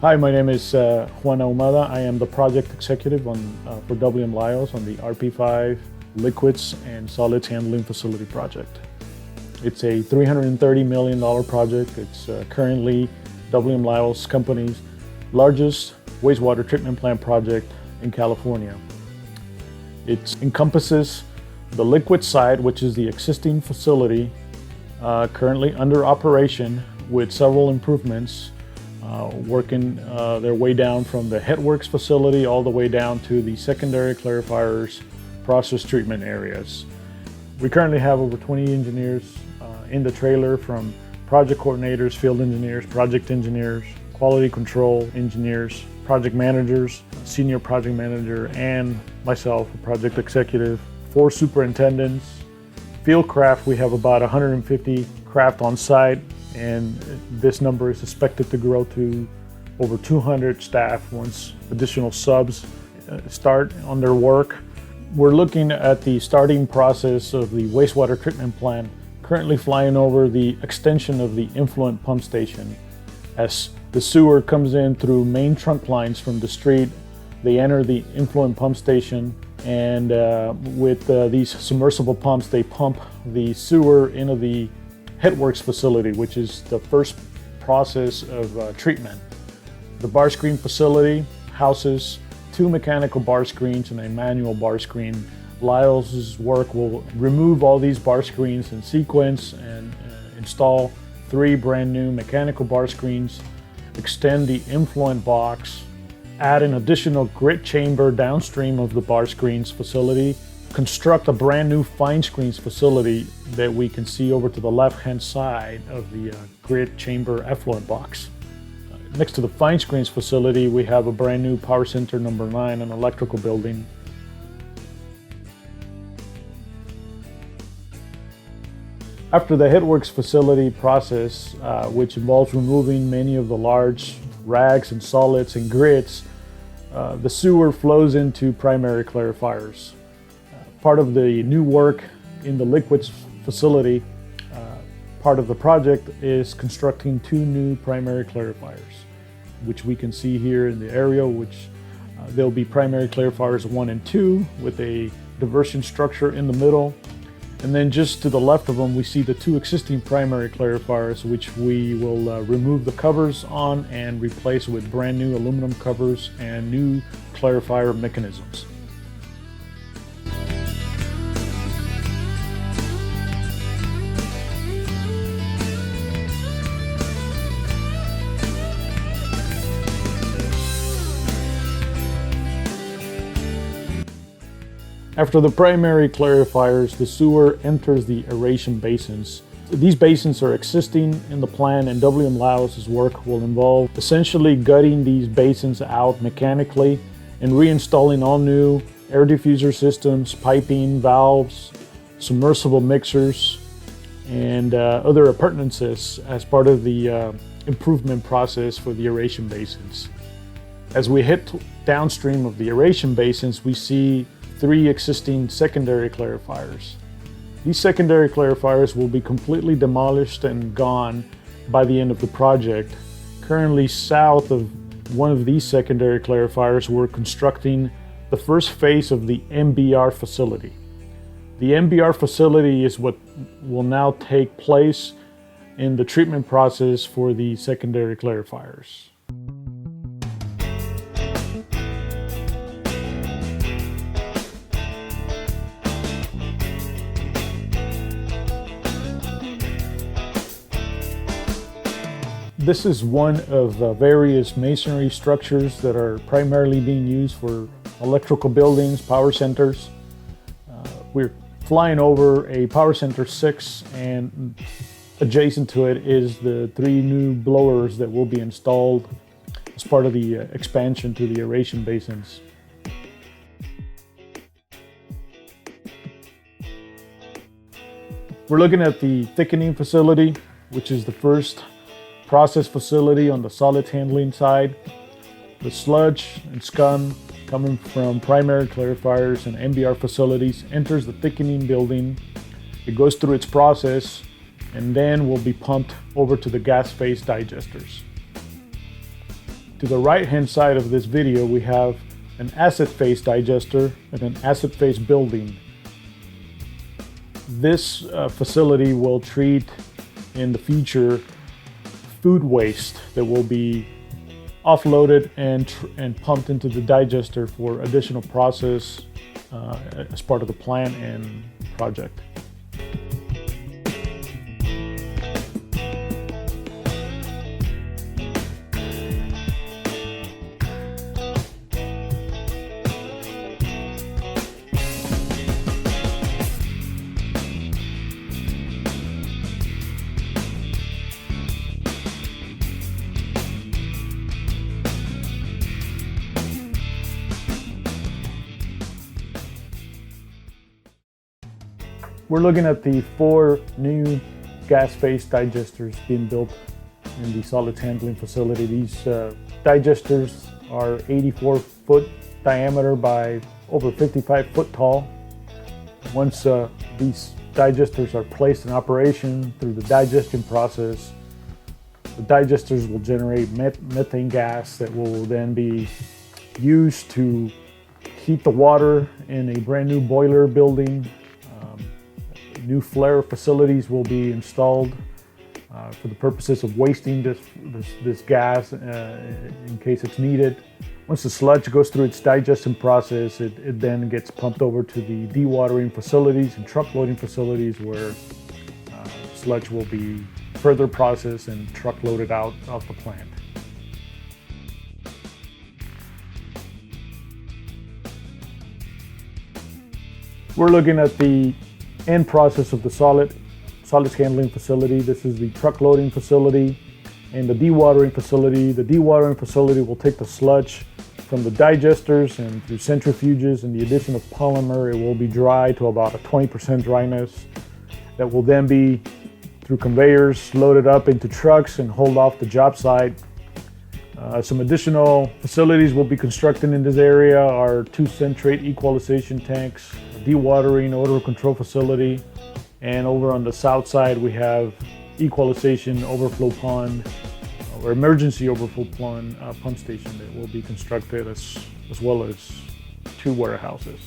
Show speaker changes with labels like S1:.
S1: Hi, my name is Juan Ahumada. I am the project executive for WM Lyles on the RP-5 liquids and solids handling facility project. It's a $330 million project. It's currently WM Lyles company's largest wastewater treatment plant project in California. It encompasses the liquid side, which is the existing facility currently under operation with several improvements working their way down from the headworks facility all the way down to the secondary clarifiers, process treatment areas. We currently have over 20 engineers in the trailer, from project coordinators, field engineers, project engineers, quality control engineers, project managers, senior project manager, and myself, a project executive, 4 superintendents. Field craft, we have about 150 craft on site, and this number is expected to grow to over 200 staff once additional subs start on their work. We're looking at the starting process of the wastewater treatment plant, currently flying over the extension of the influent pump station. As the sewer comes in through main trunk lines from the street, they enter the influent pump station, and with these submersible pumps, they pump the sewer into the headworks facility, which is the first process of treatment. The bar screen facility houses 2 mechanical bar screens and a manual bar screen. Lyles' work will remove all these bar screens in sequence and install 3 brand new mechanical bar screens, extend the influent box, add an additional grit chamber downstream of the bar screens facility, construct a brand new fine screens facility that we can see over to the left-hand side of the grit chamber effluent box. Next to the fine screens facility, we have a brand new power center number 9, an electrical building. After the headworks facility process, which involves removing many of the large rags and solids and grits, the sewer flows into primary clarifiers. Part of the new work in the liquids facility, part of the project is constructing 2 new primary clarifiers, which we can see here in the area, which there'll be primary clarifiers 1 and 2 with a diversion structure in the middle. And then just to the left of them, we see the 2 existing primary clarifiers, which we will remove the covers on and replace with brand new aluminum covers and new clarifier mechanisms. After the primary clarifiers, the sewer enters the aeration basins. These basins are existing in the plant, and WM Lyles' work will involve essentially gutting these basins out mechanically and reinstalling all new air diffuser systems, piping, valves, submersible mixers, and other appurtenances as part of the improvement process for the aeration basins. As we hit downstream of the aeration basins, we see 3 existing secondary clarifiers. These secondary clarifiers will be completely demolished and gone by the end of the project. Currently, south of one of these secondary clarifiers, we're constructing the first phase of the MBR facility. The MBR facility is what will now take place in the treatment process for the secondary clarifiers. This is one of various masonry structures that are primarily being used for electrical buildings, power centers. We're flying over a power center 6, and adjacent to it is the 3 new blowers that will be installed as part of the expansion to the aeration basins. We're looking at the thickening facility, which is the first process facility on the solids handling side. The sludge and scum coming from primary clarifiers and MBR facilities enters the thickening building. It goes through its process and then will be pumped over to the gas phase digesters. To the right-hand side of this video, we have an acid phase digester and an acid phase building. This facility will treat in the future food waste that will be offloaded and pumped into the digester for additional process as part of the plan and project. We're looking at the 4 new gas phase digesters being built in the solids handling facility. These digesters are 84-foot diameter by over 55 foot tall. Once these digesters are placed in operation through the digestion process, the digesters will generate methane gas that will then be used to heat the water in a brand new boiler building. New flare facilities will be installed for the purposes of wasting this gas in case it's needed. Once the sludge goes through its digestion process, it then gets pumped over to the dewatering facilities and truck loading facilities where sludge will be further processed and truck loaded out of the plant. We're looking at the end process of the solids handling facility. This is the truck loading facility and the dewatering facility. The dewatering facility will take the sludge from the digesters and through centrifuges and the addition of polymer, it will be dry to about a 20% dryness. That will then be through conveyors loaded up into trucks and hauled off the job site. Some additional facilities will be constructed in this area are 2 centrate equalization tanks, a dewatering odor control facility, and over on the south side we have equalization overflow pond or emergency overflow pond pump station that will be constructed as well as 2 warehouses.